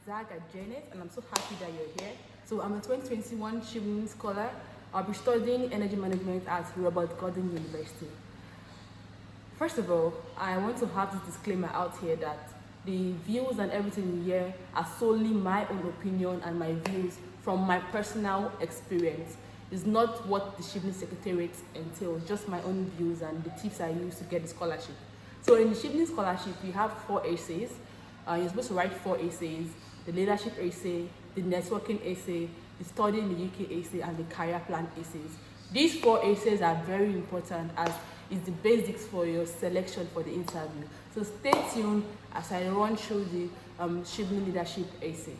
Zaga Janet, and I'm so happy that you're here. So I'm a 2021 Chevening Scholar. I'll be studying energy management at Robert Gordon University. First of all, I want to have this disclaimer out here that the views and everything here are solely my own opinion and my views from my personal experience. It's not what the Chevening Secretariat entails, just my own views and the tips I use to get the scholarship. So in the Chevening Scholarship, we have 4 essays. You're supposed to write 4 essays: the leadership essay, the networking essay, the study in the UK essay, and the career plan essays. These 4 essays are very important as it's the basics for your selection for the interview. So stay tuned as I run through the Chevening Leadership essay.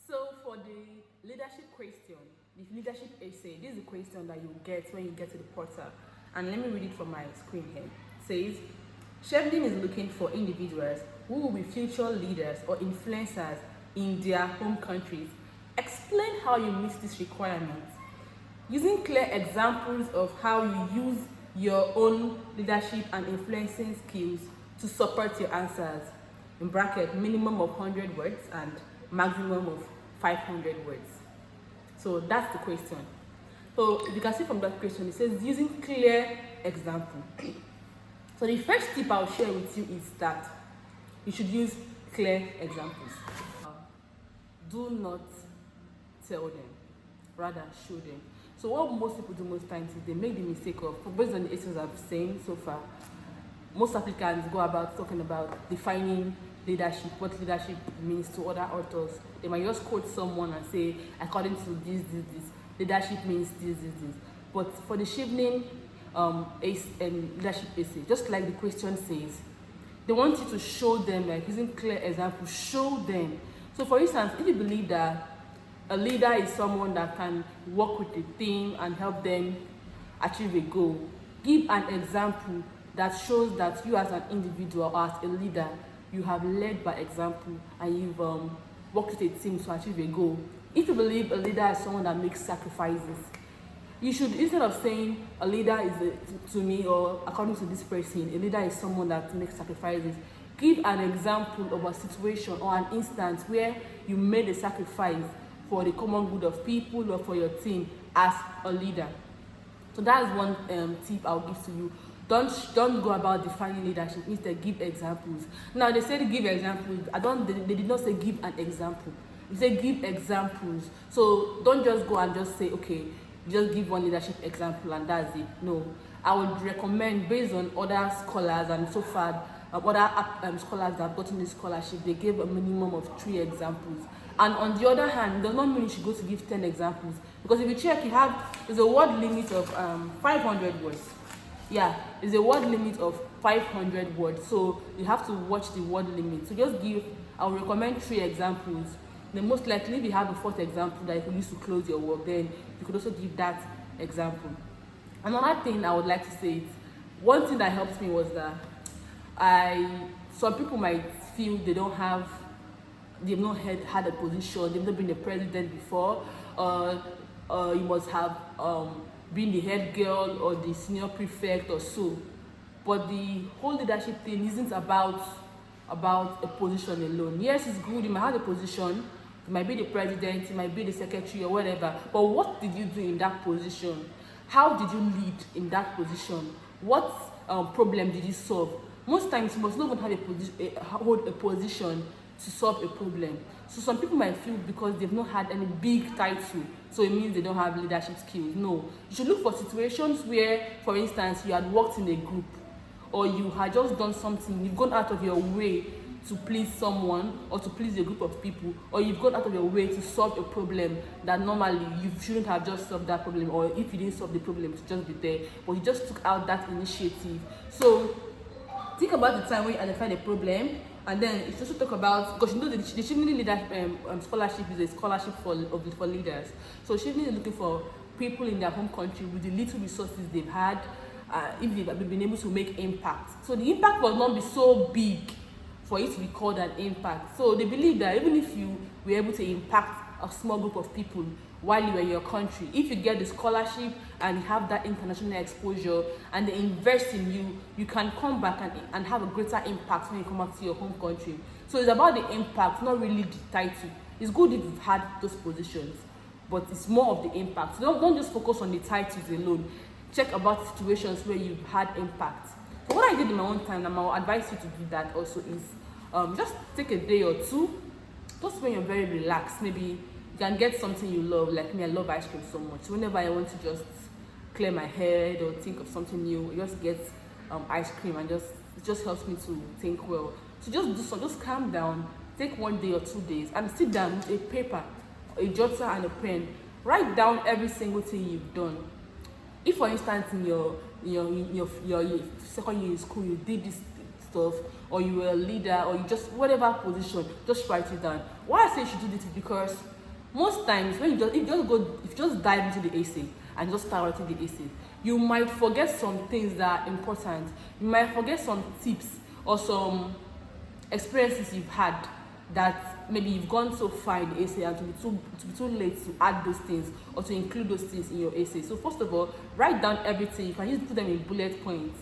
So for the leadership question, the leadership essay, this is the question that you get when you get to the portal. And let me read it from my screen here. It says, Chevening is looking for individuals who will be future leaders or influencers in their home countries. Explain how you meet this requirement. Using clear examples of how you use your own leadership and influencing skills to support your answers. In bracket, minimum of 100 words and maximum of 500 words. So that's the question. So you can see from that question, it says using clear example. So the first tip I'll share with you is that you should use clear examples. Do not tell them, rather show them. So what most people do most times is they make the mistake of, based on the essays I've seen so far, most applicants go about talking about defining leadership, what leadership means to other authors. They might just quote someone and say, according to this, leadership means this. But for the Chevening leadership essay, just like the question says, they want you to show them, like using clear examples, show them. So for instance, if you believe that a leader is someone that can work with the team and help them achieve a goal, give an example that shows that you as an individual or as a leader, you have led by example and you've worked with a team to achieve a goal. If you believe a leader is someone that makes sacrifices, you should, instead of saying a leader is to me or according to this person, a leader is someone that makes sacrifices, give an example of a situation or an instance where you made a sacrifice for the common good of people or for your team as a leader. So that's one tip I'll give to you. Don't go about defining leadership. Instead, give examples. Now they say give examples. They did not say give an example. They say give examples. So don't just go and just say, okay, just give one leadership example and that's it. No, I would recommend, based on other scholars and so far other scholars that have gotten this scholarship, they gave a minimum of 3 examples. And on the other hand, it does not mean you should go to give 10 examples, because if you check, there's a word limit of 500 words. Yeah, there's a word limit of 500 words, so you have to watch the word limit. So just give, I would recommend 3 examples. Then most likely, if you have a 4th example that you can use to close your work, then you could also give that example. Another thing I would like to say is, one thing that helped me was that some people might feel they've not had a position, they've not been a president before, you must have been the head girl or the senior prefect or so. But the whole leadership thing isn't about a position alone. Yes, it's good, you might have a position, you might be the president, you might be the secretary or whatever, but what did you do in that position? How did you lead in that position? What problem did you solve? Most times you must not even hold a position to solve a problem. So some people might feel because they've not had any big title, so it means they don't have leadership skills. No, you should look for situations where, for instance, you had worked in a group, or you had just done something, you've gone out of your way to please someone or to please a group of people, or you've gone out of your way to solve a problem that normally you shouldn't have just solved that problem, or if you didn't solve the problem, to just be there, but you just took out that initiative. So think about the time when you identified a problem, and then it's also talk about, because you know the Chevening Leadership Scholarship is a scholarship for leaders. So Chevening is looking for people in their home country with the little resources they've had, if they've been able to make impact. So the impact must not be so big for it to be called an impact. So they believe that even if you were able to impact a small group of people while you were in your country. If you get the scholarship and you have that international exposure and they invest in you, you can come back and have a greater impact when you come back to your home country. So it's about the impact, not really the title. It's good if you've had those positions, but it's more of the impact. So don't just focus on the titles alone. Check about situations where you've had impact. So what I did in my own time, and I would advise you to do that also, is just take a day or two, just when you're very relaxed. Maybe you can get something you love. Like me, I love ice cream so much. So whenever I want to just clear my head or think of something new, I just get ice cream, and it just helps me to think well. So just calm down, take 1 day or 2 days, and sit down with a paper, a jotter and a pen. Write down every single thing you've done. If, for instance, in your second year in school, you did this stuff, or you were a leader, or you just whatever position, just write it down. Why I say you should do this is because most times when if you just dive into the essay and just start writing the essay, you might forget some things that are important. You might forget some tips or some experiences you've had that maybe you've gone so far in the essay and to be too late to add those things or to include those things in your essay. So first of all, write down everything. You can just put them in bullet points.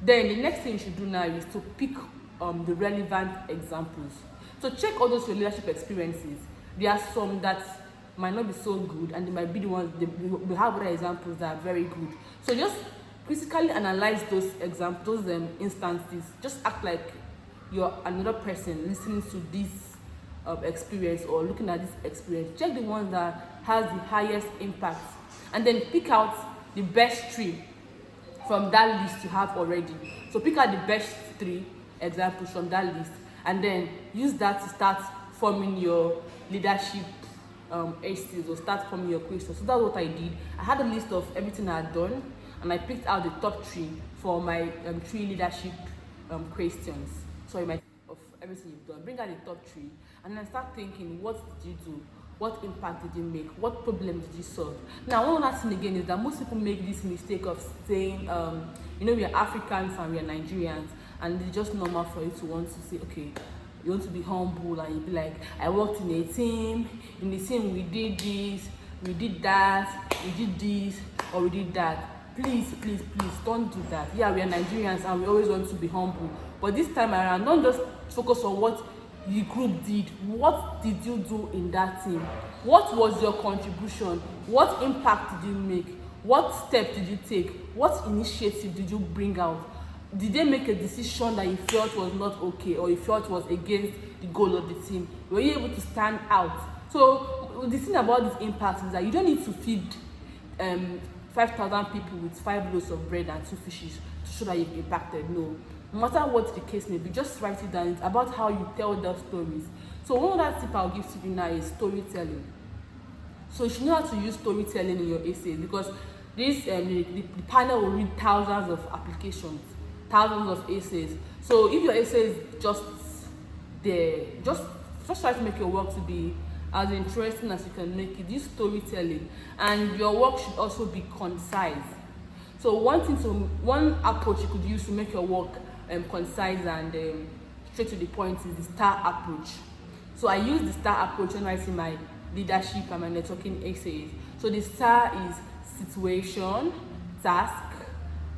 Then the next thing you should do now is to pick the relevant examples. So check all those your leadership experiences. There are some that might not be so good, and they might be the ones they have other examples that are very good. So just critically analyze those examples, those instances. Just act like you're another person listening to this experience or looking at this experience. Check the ones that has the highest impact, and then pick out the best 3 from that list you have already. So pick out the best 3 examples from that list, and then use that to start forming your leadership essays or start forming your questions. So that's what I did. I had a list of everything I had done, and I picked out the top 3 for my 3 leadership questions. Sorry, of everything you've done. Bring out the top 3, and then start thinking, what did you do? What impact did you make? What problem did you solve? Now, one other thing again is that most people make this mistake of saying, we are Africans and we are Nigerians, and it's just normal for you to want to say, okay, you want to be humble, and you be like, I worked in a team. In the team, we did this, we did that, we did this, or we did that. Please, please, please, don't do that. Yeah, we are Nigerians, and we always want to be humble. But this time around, don't just focus on what the group did. What did you do in that team? What was your contribution? What impact did you make? What step did you take? What initiative did you bring out? Did they make a decision that you felt was not okay, or you felt was against the goal of the team? Were you able to stand out? So the thing about this impact is that you don't need to feed 5,000 people with 5 loaves of bread and 2 fishes to show that you've impacted. No matter what the case may be, just write it down. It's about how you tell those stories. So one other tip I'll give to you now is storytelling. So you should know how to use storytelling in your essays, because this the panel will read thousands of applications, thousands of essays. So if your essay is just there, just try to make your work to be as interesting as you can make it. Use storytelling, and your work should also be concise. So one approach you could use to make your work concise and straight to the point is the STAR approach. So I use the STAR approach when writing my leadership and my networking essays. So the STAR is situation, task,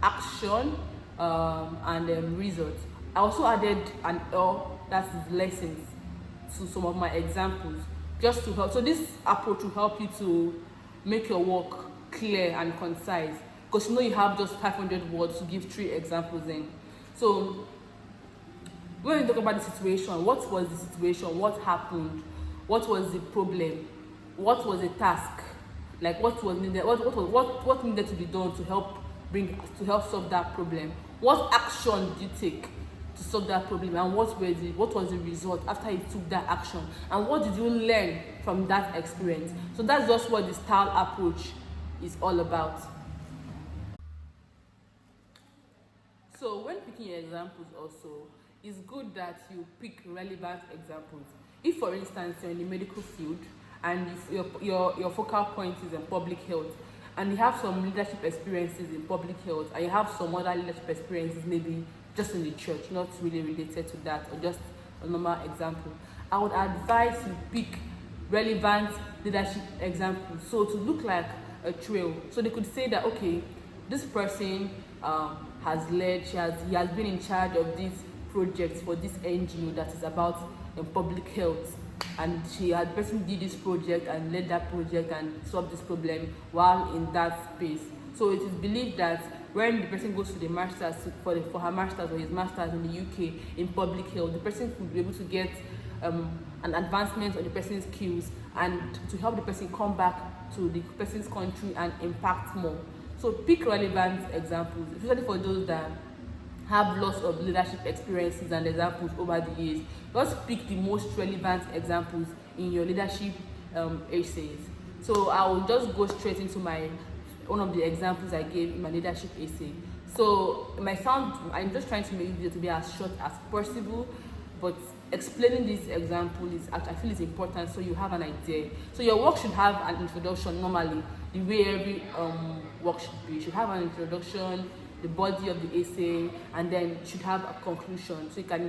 action, and result. I also added an L, that is lessons, to some of my examples, just to help. So this approach will help you to make your work clear and concise, because you have just 500 words to give 3 examples in. So when we talk about the situation, what was the situation? What happened? What was the problem? What was the task? Like what was needed? What needed to be done to help solve that problem? What action did you take to solve that problem, and what was the result after you took that action, and what did you learn from that experience? So that's just what the STAR approach is all about. So when picking your examples also, it's good that you pick relevant examples. If, for instance, you're in the medical field and your focal point is in public health, and you have some leadership experiences in public health, and you have some other leadership experiences maybe just in the church, not really related to that, or just a normal example, I would advise you pick relevant leadership examples. So to look like a trail. So they could say that, okay, this person has led, he has been in charge of this project for this NGO that is about public health, and the person did this project and led that project and solved this problem while in that space. So it is believed that when the person goes to the masters for her masters or his masters in the UK in public health, the person could be able to get an advancement on the person's skills and to help the person come back to the person's country and impact more. So pick relevant examples, especially for those that have lots of leadership experiences and examples over the years. Just pick the most relevant examples in your leadership essays. So I will just go straight into one of the examples I gave in my leadership essay. So I'm just trying to make it to be as short as possible, but explaining this example I feel is important so you have an idea. So your work should have an introduction normally, the way every work should be. You should have an introduction, the body of the essay, and then you should have a conclusion. So you can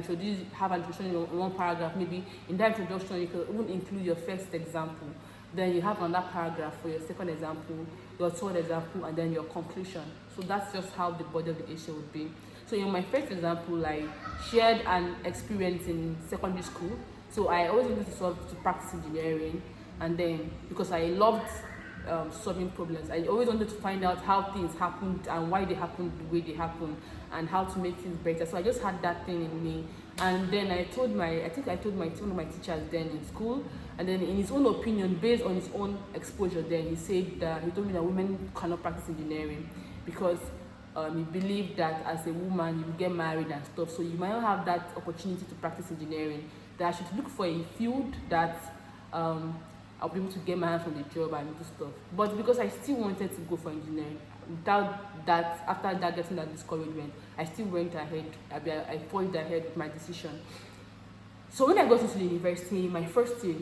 have an introduction in one paragraph. Maybe in that introduction you could even include your first example. Then you have another paragraph for your second example, your third example, and then your conclusion. So that's just how the body of the essay would be. So in my first example, I shared an experience in secondary school. So I always wanted to practice engineering, and then because I loved solving problems, I always wanted to find out how things happened and why they happened the way they happened and how to make things better. So I just had that thing in me, and then I told one of my teachers then in school, and then in his own opinion, based on his own exposure, then he told me that women cannot practice engineering because he believed that as a woman you get married and stuff, so you might not have that opportunity to practice engineering, that I should look for a field that I'll be able to get my hands on the job and do stuff. But because I still wanted to go for engineering, after getting that discouragement, I still went ahead. I forged ahead with my decision. So when I got into the university, my first year,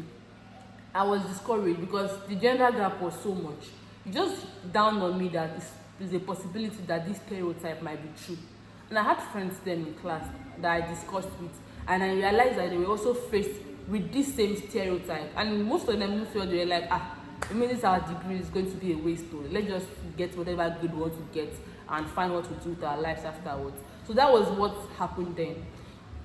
I was discouraged because the gender gap was so much. It just dawned on me that there's a possibility that this stereotype might be true. And I had friends then in class that I discussed with, and I realized that they were also faced with this same stereotype. And most of them felt they were like, it means our degree is going to be a waste. Let's just get whatever good we want to get and find what to do with our lives afterwards. So that was what happened then.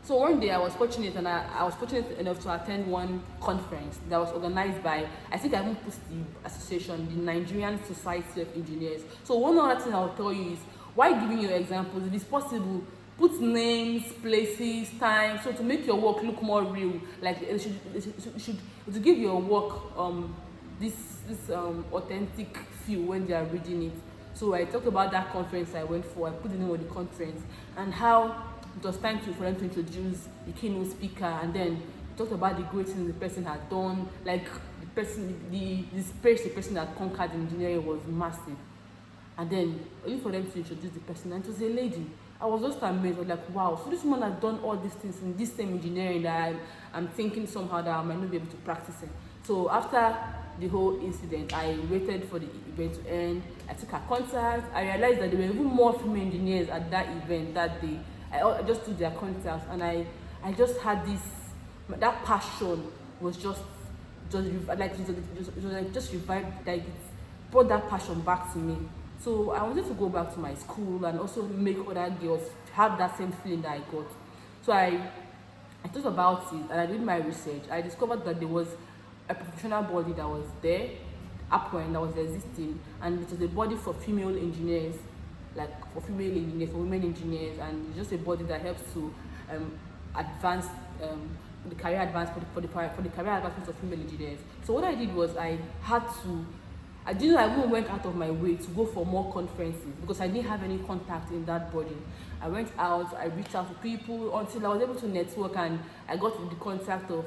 So one day I was fortunate enough to attend one conference that was organized by, I think I even put the association, the Nigerian Society of Engineers. So one other thing I'll tell you is, why giving you examples, if it's possible, put names, places, time, so to make your work look more real. Like it should to give your work this authentic feel when they are reading it. So I talked about that conference I went for. I put the name of the conference and how it was time for them to introduce the keynote speaker, and then talked about the great things the person had done. Like the space the person had conquered in engineering was massive. And then only for them to introduce the person, and it was a lady. I was just amazed. I was like, wow, so this woman has done all these things in this same engineering that I'm thinking somehow that I might not be able to practice it. So after the whole incident, I waited for the event to end. I took her contact. I realized that there were even more female engineers at that event that day. I just took their contacts, and I just had that passion was just revived, like it brought that passion back to me. So I wanted to go back to my school and also make other girls have that same feeling that I got. So I thought about it and I did my research. I discovered that there was a professional body that was there, upward, that was existing, and it was a body for female engineers, for women engineers, and it's just a body that helps to advance the career advancement for the career advancement of female engineers. So what I did was I even went out of my way to go for more conferences because I didn't have any contact in that body. I went out, I reached out to people until I was able to network, and I got the contact of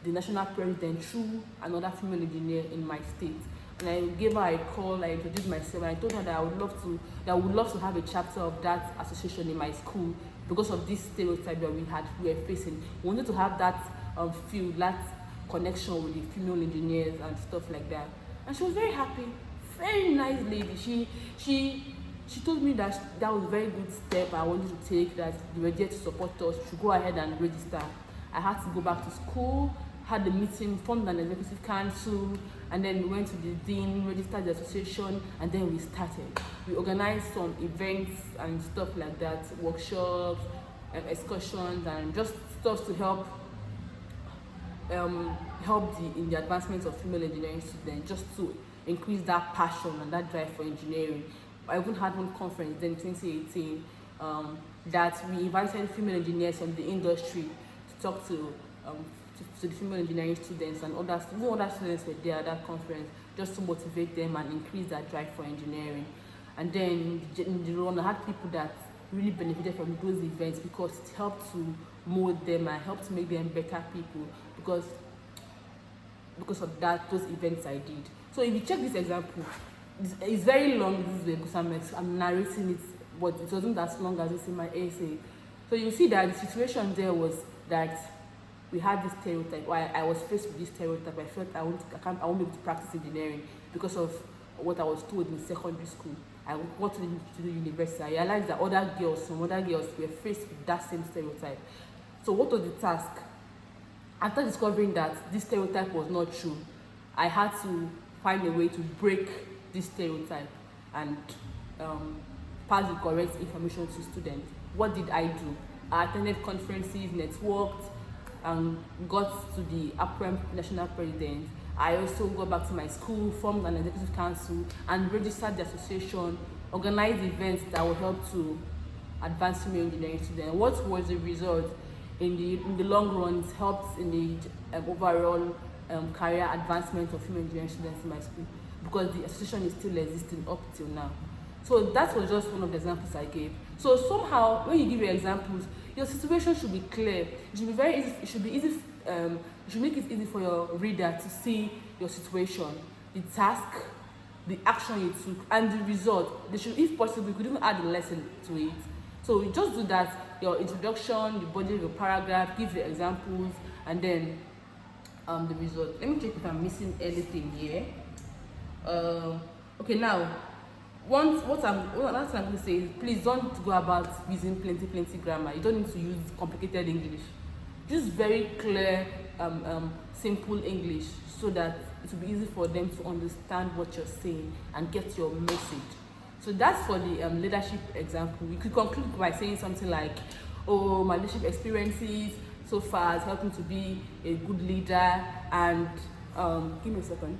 the national president through another female engineer in my state. And I gave her a call, I introduced myself, and I told her that I would love to have a chapter of that association in my school because of this stereotype that we were facing. We wanted to have that feel, that connection with the female engineers and stuff like that. And she was very happy, very nice lady. She told me that was a very good step I wanted to take, that they were there to support us, to go ahead and register. I had to go back to school, had a meeting, formed an executive council, and then we went to the dean, registered the association, and then we started. We organized some events and stuff like that, workshops, excursions, and just stuff to help in the advancement of female engineering students, just to increase that passion and that drive for engineering. I even had one conference then in 2018 that we invited female engineers from the industry to talk to the female engineering students, and other students were there at that conference, just to motivate them and increase that drive for engineering. And then in the run, I had people that really benefited from those events because it helped to mold them and helped to make them better people because of those events I did. So if you check this example, it's very long, this way, because I'm narrating it, but it wasn't as long as it's in my essay. So you see that the situation there was that we had this stereotype. I was faced with this stereotype. I felt I won't be able to practice engineering because of what I was told in secondary school. I got to the university. I realized that some other girls were faced with that same stereotype. So what was the task? After discovering that this stereotype was not true, I had to find a way to break this stereotype and pass the correct information to students. What did I do? I attended conferences, networked, and got to the APREM national president. I also got back to my school, formed an executive council, and registered the association, organized events that will help to advance female engineering students. What was the result? In the long run, it helped in the overall career advancement of female engineering students in my school, because the association is still existing up till now. So that was just one of the examples I gave. So somehow, when you give your examples, your situation should be clear. It should be very easy. It should be easy. You should make it easy for your reader to see your situation, the task, the action you took, and the result. They should, if possible, you could even add a lesson to it. So you just do that: your introduction, the body of your paragraph, give the examples, and then the result. Let me check if I'm missing anything here. Okay, now. What I'm going to say is, please don't go about using plenty grammar. You don't need to use complicated English. Use very clear, simple English, so that it will be easy for them to understand what you're saying and get your message. So that's for the leadership example. You could conclude by saying something like, "Oh, my leadership experiences so far has helped me to be a good leader, and give me a second.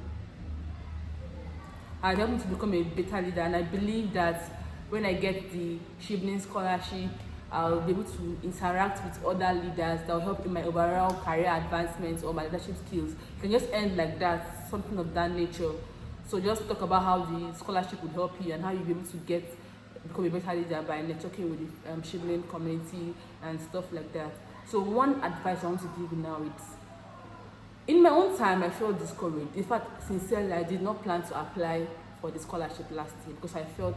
I helped me to become a better leader, and I believe that when I get the Chevening Scholarship, I'll be able to interact with other leaders that will help in my overall career advancement or my leadership skills." You can just end like that, something of that nature. So just talk about how the scholarship would help you and how you'll be able to become a better leader by networking with the Chevening community and stuff like that. So one advice I want to give you now is, in my own time, I felt discouraged. In fact, sincerely, I did not plan to apply for the scholarship last year, because I felt,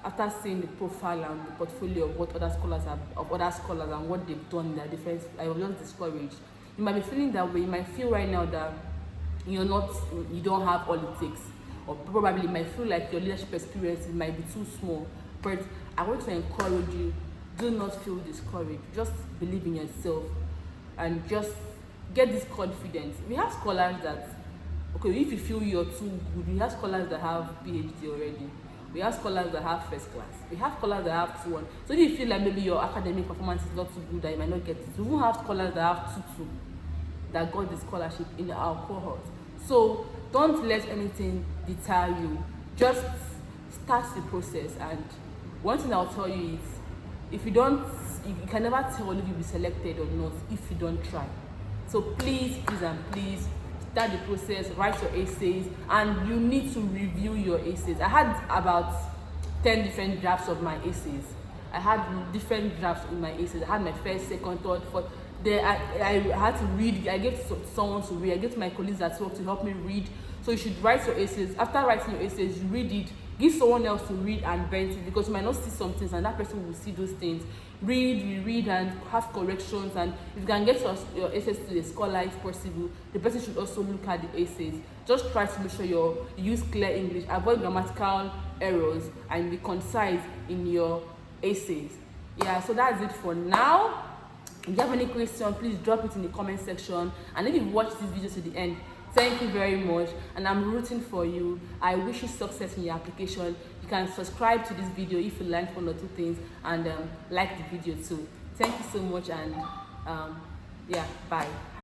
after seeing the profile and the portfolio of what other scholars and what they've done in their defense, I was just discouraged. You might be feeling that way. You might feel right now that you don't have all it takes, or probably you might feel like your leadership experience might be too small. But I want to encourage you: do not feel discouraged. Just believe in yourself and just get this confidence. We have scholars that, okay, if you feel you're too good, we have scholars that have PhD already. We have scholars that have first class. We have scholars that have 2-1. So if you feel like maybe your academic performance is not too good, that you might not get it, we will have scholars that have 2-2 that got the scholarship in our cohort. So don't let anything deter you. Just start the process. And one thing I'll tell you is, you can never tell if you'll be selected or not if you don't try. So please start the process, write your essays, and you need to review your essays. I had about 10 different drafts of my essays. I had different drafts in my essays. I had my first, second, third, fourth. I had to read. I gave to someone to read. I gave to my colleagues at work to help me read. So you should write your essays. After writing your essays, you read it. Give someone else to read and vent it, because you might not see some things and that person will see those things. Read and have corrections, and if you can get your essays to a scholar if possible, the person should also look at the essays. Just try to make sure you use clear English, avoid grammatical errors, and be concise in your essays. Yeah, so that's it for now. If you have any question, please drop it in the comment section. And if you've watched this video to the end, thank you very much, and I'm rooting for you. I wish you success in your application. You can subscribe to this video if you learned 1 or 2 things, and like the video too. Thank you so much, and yeah, bye.